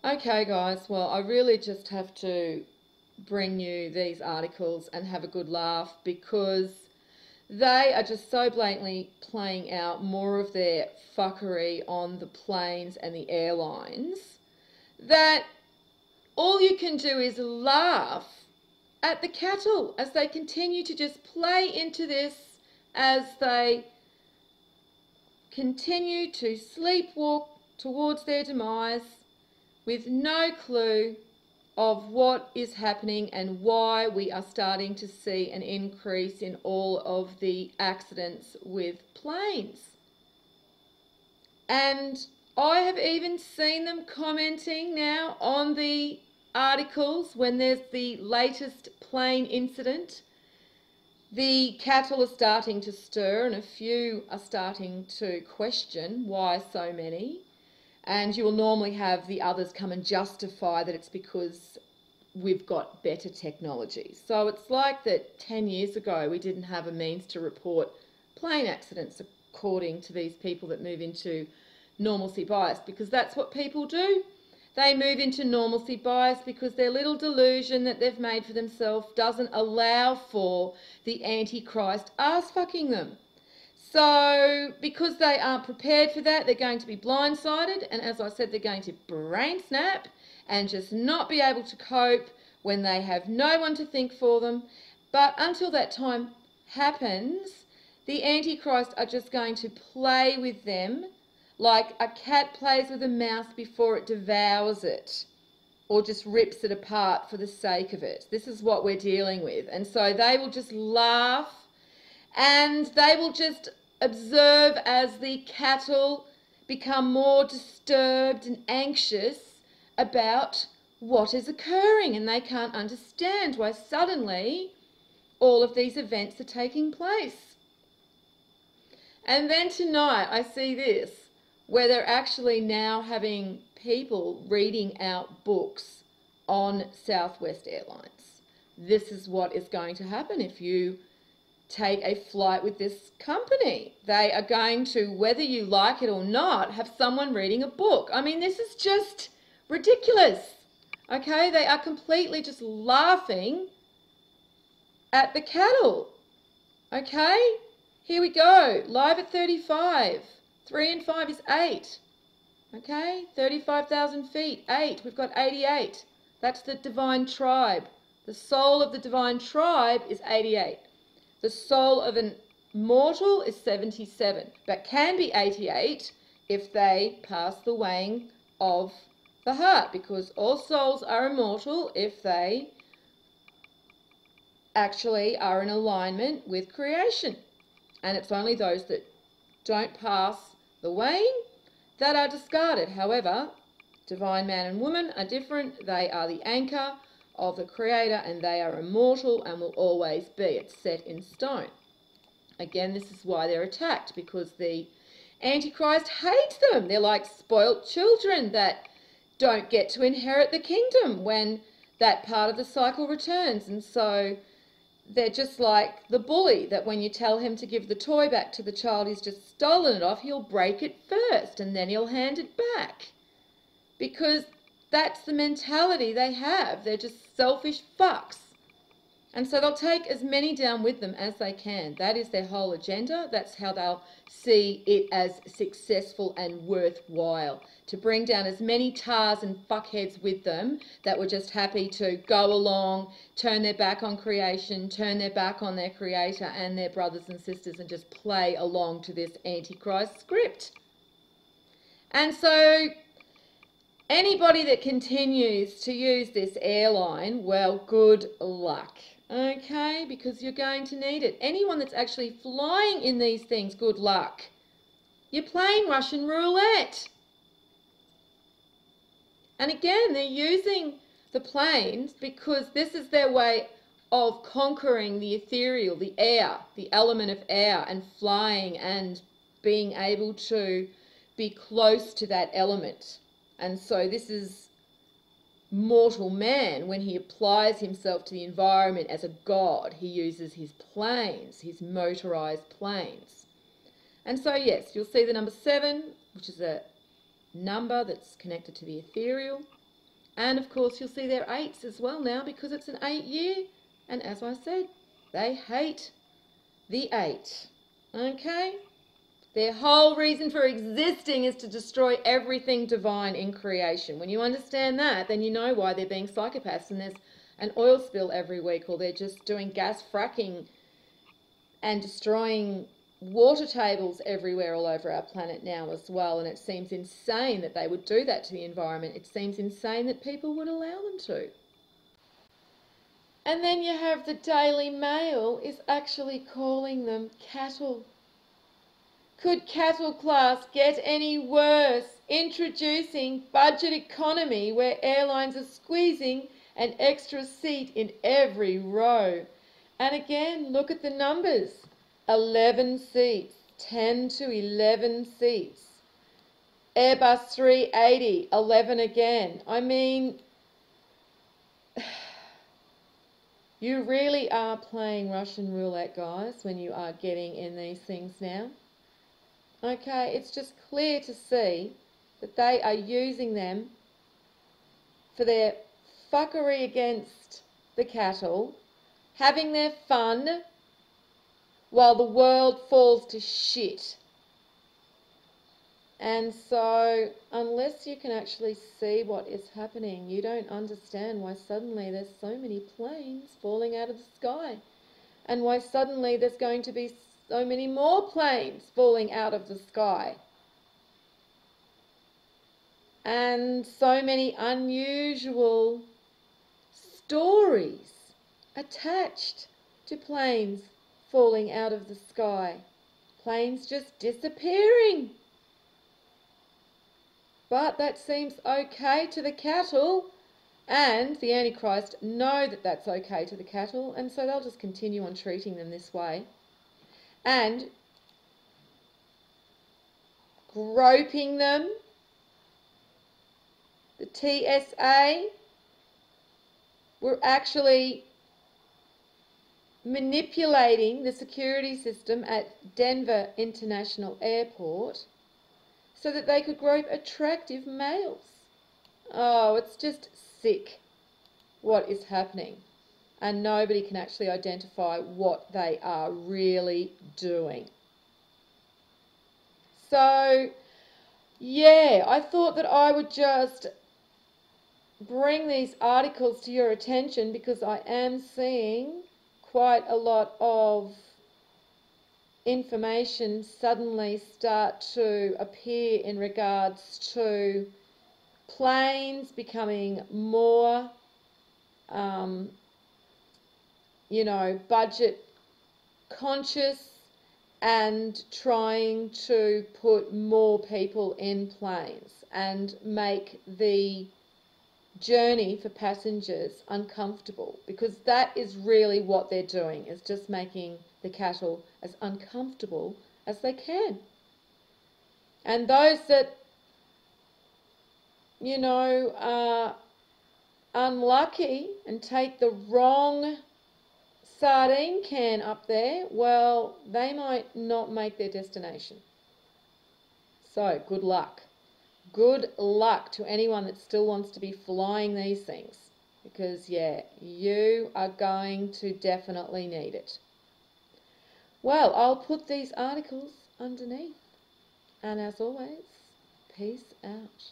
Okay, guys, well, I really just have to bring you these articles and have a good laugh because they are just so blatantly playing out more of their fuckery on the planes and the airlines that all you can do is laugh at the cattle as they continue to just play into this, as they continue to sleepwalk towards their demise with no clue of what is happening and why we are starting to see an increase in all of the accidents with planes. And I have even seen them commenting now on the articles when there's the latest plane incident. The cattle are starting to stir and a few are starting to question why so many. And you will normally have the others come and justify that it's because we've got better technology. So it's like that 10 years ago we didn't have a means to report plane accidents according to these people that move into normalcy bias, because that's what people do. They move into normalcy bias because their little delusion that they've made for themselves doesn't allow for the Antichrist ass fucking them. So because they aren't prepared for that, they're going to be blindsided, and as I said, they're going to brain snap and just not be able to cope when they have no one to think for them. But until that time happens, the Antichrist are just going to play with them like a cat plays with a mouse before it devours it or just rips it apart for the sake of it. This is what we're dealing with. And so they will just laugh and they will just observe as the cattle become more disturbed and anxious about what is occurring, and they can't understand why suddenly all of these events are taking place. And then tonight I see this, where they're actually now having people reading out books on Southwest Airlines. This is what is going to happen if you take a flight with this company. They are going to, whether you like it or not, have someone reading a book. I mean, this is just ridiculous. Okay, they are completely just laughing at the cattle. Okay, here we go. Live at 35. 3 and 5 is 8. Okay, 35,000 feet, 8. We've got 88. That's the divine tribe. The soul of the divine tribe is 88. The soul of an mortal is 77, but can be 88 if they pass the weighing of the heart, because all souls are immortal if they actually are in alignment with creation. And it's only those that don't pass the weighing that are discarded. However, divine man and woman are different. They are the anchor of the Creator, and they are immortal and will always be. It's set in stone. Again, this is why they're attacked, because the Antichrist hates them. They're like spoilt children that don't get to inherit the kingdom when that part of the cycle returns. And so they're just like the bully that when you tell him to give the toy back to the child he's just stolen it off, he'll break it first and then he'll hand it back. Because that's the mentality they have. They're just selfish fucks. And so they'll take as many down with them as they can. That is their whole agenda. That's how they'll see it as successful and worthwhile. To bring down as many tars and fuckheads with them that were just happy to go along, turn their back on creation, turn their back on their creator and their brothers and sisters, and just play along to this Antichrist script. And so anybody that continues to use this airline, well, good luck. Okay, because you're going to need it. Anyone that's actually flying in these things, good luck. You're playing Russian roulette. And again, they're using the planes because this is their way of conquering the ethereal, the air, the element of air, and flying and being able to be close to that element. And so this is mortal man. When he applies himself to the environment as a god, he uses his planes, his motorized planes. And so yes, you'll see the number 7, which is a number that's connected to the ethereal. And of course you'll see their 8s as well now because it's an 8 year. And as I said, they hate the 8. Okay? Their whole reason for existing is to destroy everything divine in creation. When you understand that, then you know why they're being psychopaths and there's an oil spill every week, or they're just doing gas fracking and destroying water tables everywhere all over our planet now as well. And it seems insane that they would do that to the environment. It seems insane that people would allow them to. And then you have the Daily Mail is actually calling them cattle. Could cattle class get any worse? Introducing budget economy where airlines are squeezing an extra seat in every row. And again, look at the numbers. 11 seats, 10 to 11 seats. Airbus 380, 11 again. I mean, you really are playing Russian roulette, guys, when you are getting in these things now. Okay, it's just clear to see that they are using them for their fuckery against the cattle, having their fun while the world falls to shit. And so, unless you can actually see what is happening, you don't understand why suddenly there's so many planes falling out of the sky, and why suddenly there's going to be so many more planes falling out of the sky. And so many unusual stories attached to planes falling out of the sky. Planes just disappearing. But that seems okay to the cattle, and the Antichrist know that that's okay to the cattle, and so they'll just continue on treating them this way. And groping them. The TSA were actually manipulating the security system at Denver International Airport so that they could grope attractive males. Oh, it's just sick what is happening. And nobody can actually identify what they are really doing. So, yeah, I thought that I would just bring these articles to your attention because I am seeing quite a lot of information suddenly start to appear in regards to planes becoming more, budget conscious and trying to put more people in planes and make the journey for passengers uncomfortable, because that is really what they're doing, is just making the cattle as uncomfortable as they can. And those that, are unlucky and take the wrong sardine can up there, well, they might not make their destination. So, good luck. Good luck to anyone that still wants to be flying these things, because, yeah, you are going to definitely need it. Well, I'll put these articles underneath. And as always, peace out.